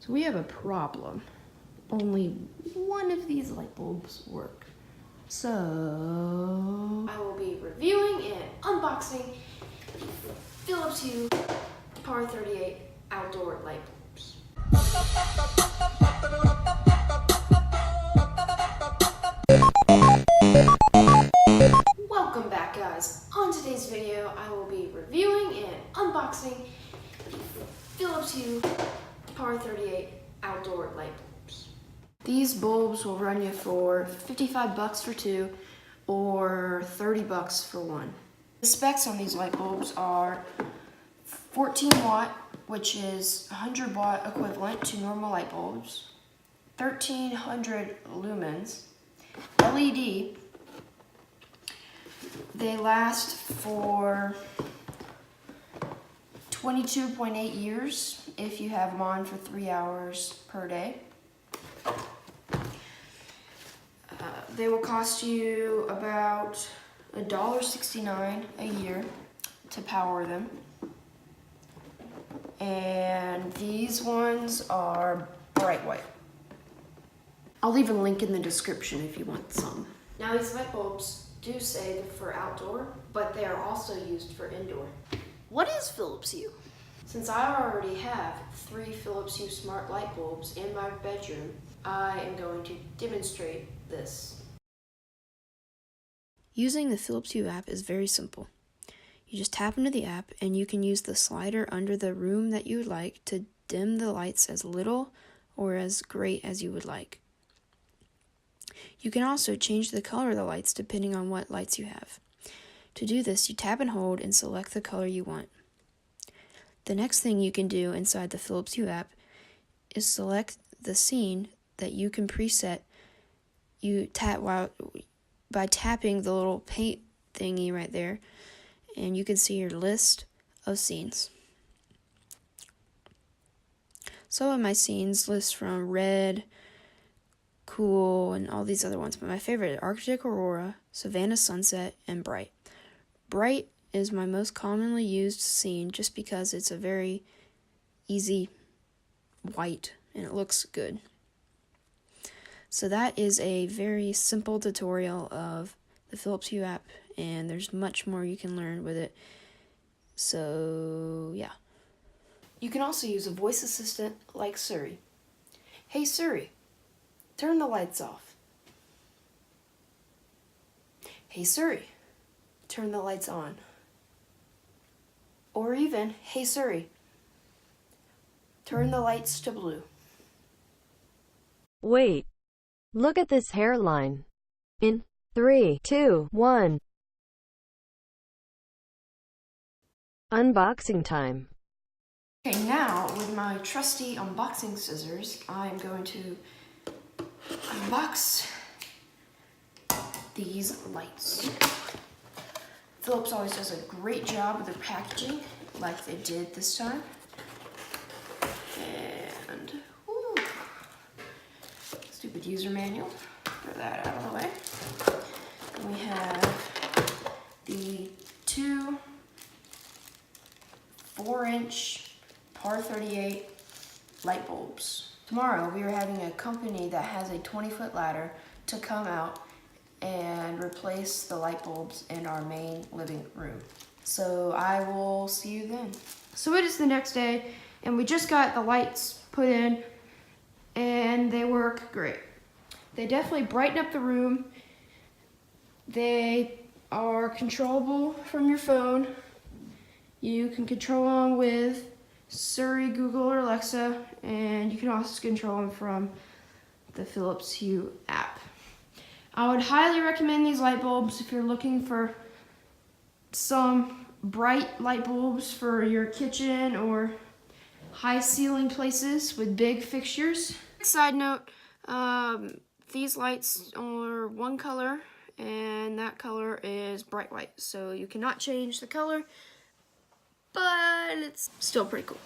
So we have a problem. Only one of these light bulbs work. So I will be reviewing and unboxing the Philips Hue Par-38 outdoor light bulbs. Welcome back, guys. On today's video, I will be reviewing and unboxing the Philips Hue Par-38 outdoor light bulbs. These bulbs will run you for 55 bucks for two or 30 bucks for one. The specs on these light bulbs are 14 watt, which is 100 watt equivalent to normal light bulbs, 1300 lumens, LED. They last for 22.8 years if you have them on for 3 hours per day. They will cost you about $1.69 a year to power them. And these ones are bright white. I'll leave a link in the description if you want some. Now these light bulbs do say they're for outdoor, but they are also used for indoor. What is Philips Hue? Since I already have 3 Philips Hue smart light bulbs in my bedroom, I am going to demonstrate this. Using the Philips Hue app is very simple. You just tap into the app and you can use the slider under the room that you would like to dim the lights as little or as great as you would like. You can also change the color of the lights depending on what lights you have. To do this, you tap and hold and select the color you want. The next thing you can do inside the Philips Hue app is select the scene that you can preset. You tap by tapping the little paint thingy right there, and you can see your list of scenes. Some of my scenes list from red, cool, and all these other ones, but my favorite are Arctic Aurora, Savannah Sunset, and Bright. Bright is my most commonly used scene just because it's a very easy white and it looks good. So that is a very simple tutorial of the Philips Hue app, and there's much more you can learn with it. So yeah. You can also use a voice assistant like Siri. Hey Siri, turn the lights off. Hey Siri, turn the lights on. Or even, hey Siri, turn the lights to blue. Wait. Look at this hairline. In 3, 2, 1. Unboxing time. Okay, now with my trusty unboxing scissors, I'm going to unbox these lights. Philips always does a great job with their packaging, like they did this time. And stupid user manual. Throw that out of the way. And we have the 2 4-inch Par-38 light bulbs. Tomorrow we are having a company that has a 20-foot ladder to come out and replace the light bulbs in our main living room. So I will see you then. So it is the next day, and we just got the lights put in, and they work great. They definitely brighten up the room. They are controllable from your phone. You can control them with Siri, Google, or Alexa, and you can also control them from the Philips Hue app. I would highly recommend these light bulbs if you're looking for some bright light bulbs for your kitchen or high ceiling places with big fixtures. Side note, these lights are one color and that color is bright white, so you cannot change the color, but it's still pretty cool.